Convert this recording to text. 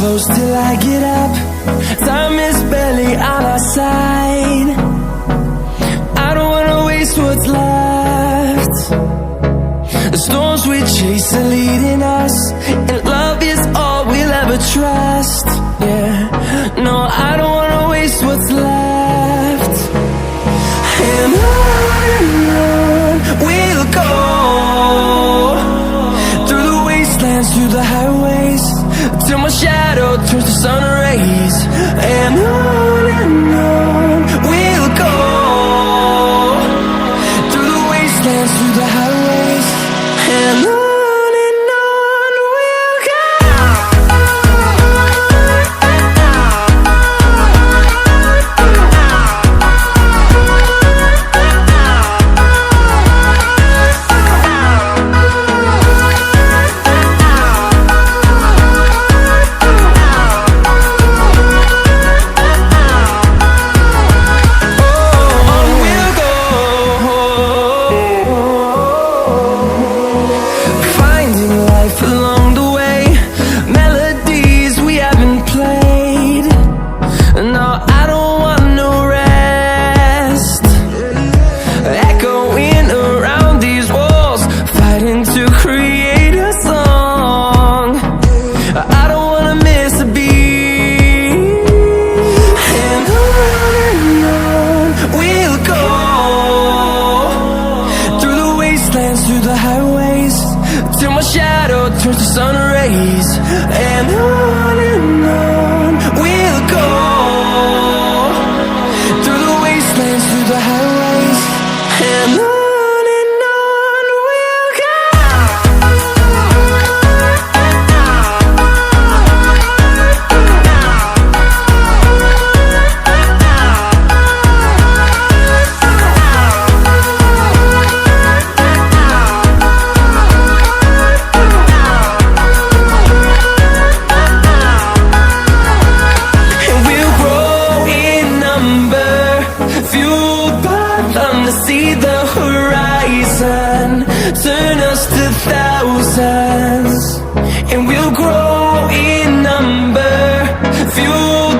close till I get up. Time is barely on our side. I don't wanna waste what's left. The storms we chase are leading us, and love is all we'll ever trust. Yeah, no, I don't wanna waste what's left. And on we'll go, through the wastelands, through the highways, till my shadow turns to sun rays. And on we'll go, through the wastelands, through the highways, and on we'll go. To create a song, I don't wanna miss a beat. And on we'll go, through the wastelands, through the highways, till my shadow turns to sun rays. And on we'll go, through the wastelands, through the highways, and on. See the horizon turn us to thousands, and we'll grow in number, fueled